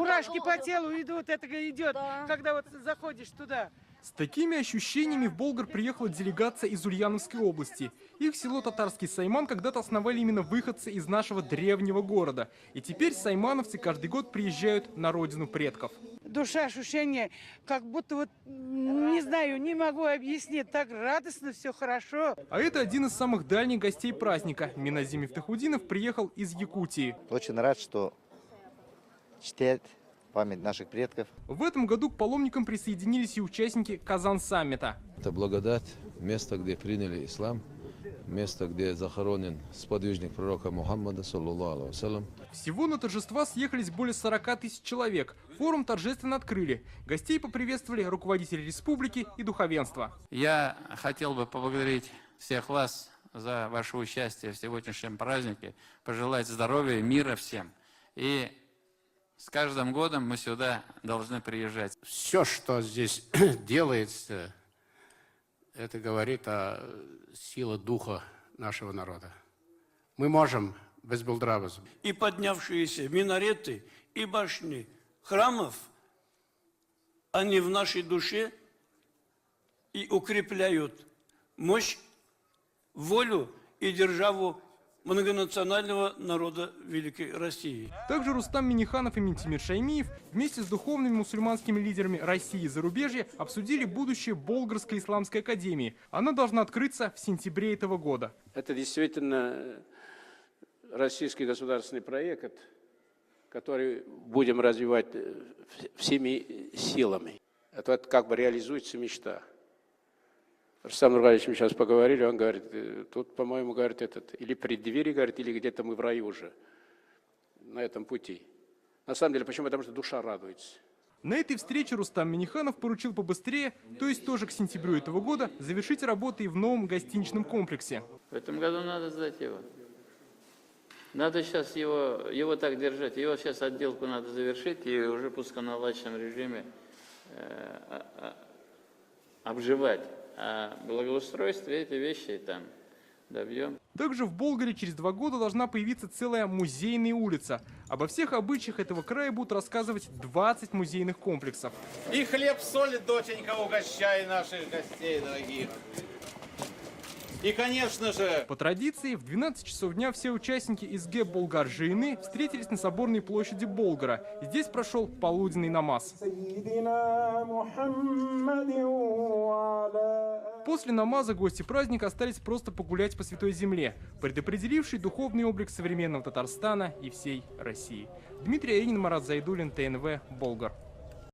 Мурашки по телу идут, это идет, когда вот заходишь туда. С такими ощущениями в Болгар приехала делегация из Ульяновской области. Их село Татарский Сайман когда-то основали именно выходцы из нашего древнего города. И теперь саймановцы каждый год приезжают на родину предков. Душа, ощущение, как будто вот, не знаю, не могу объяснить, так радостно, все хорошо. А это один из самых дальних гостей праздника. Миназим Мифтахудинов приехал из Якутии. Очень рад, что чтят память наших предков. В этом году к паломникам присоединились и участники Казан-саммита. Это благодать, место, где приняли ислам, место, где захоронен сподвижник пророка Мухаммада, саллаллаху алейхи вассалям. Всего на торжества съехались более 40 тысяч человек. Форум торжественно открыли. Гостей поприветствовали руководители республики и духовенства. Я хотел бы поблагодарить всех вас за ваше участие в сегодняшнем празднике, пожелать здоровья, мира всем. И с каждым годом мы сюда должны приезжать. Все, что здесь делается, это говорит о силе духа нашего народа. Мы можем без Белдраваза. И поднявшиеся минареты и башни храмов, они в нашей душе и укрепляют мощь, волю и державу многонационального народа Великой России. Также Рустам Минниханов и Ментимир Шаймиев вместе с духовными мусульманскими лидерами России и зарубежья обсудили будущее Болгарской исламской академии. Она должна открыться в сентябре этого года. Это действительно российский государственный проект, который будем развивать всеми силами. Это как бы реализуется мечта. Рустам Нургалевич, мы сейчас поговорили, он говорит, тут, по-моему, говорит, или преддверие, говорит, или где-то мы в раю уже, на этом пути. На самом деле, почему? Потому что душа радуется. На этой встрече Рустам Минниханов поручил побыстрее, то есть тоже к сентябрю этого года, завершить работы и в новом гостиничном комплексе. В этом году надо сдать его. Надо сейчас его так держать. Его сейчас отделку надо завершить и уже в пусконаладочном режиме обживать. А благоустройстве эти вещи там добьем. Также в Болгаре через 2 года должна появиться целая музейная улица. Обо всех обычаях этого края будут рассказывать 20 музейных комплексов. И хлеб, соль, доченька, угощай наших гостей дорогих. И, конечно же... По традиции, в 12 часов дня все участники из ГЭП Болгар-Жиины встретились на соборной площади Болгара. Здесь прошел полуденный намаз. После намаза гости праздника остались просто погулять по Святой Земле, предопределивший духовный облик современного Татарстана и всей России. Дмитрий Аинин, Марат Зайдуллин, ТНВ, Болгар.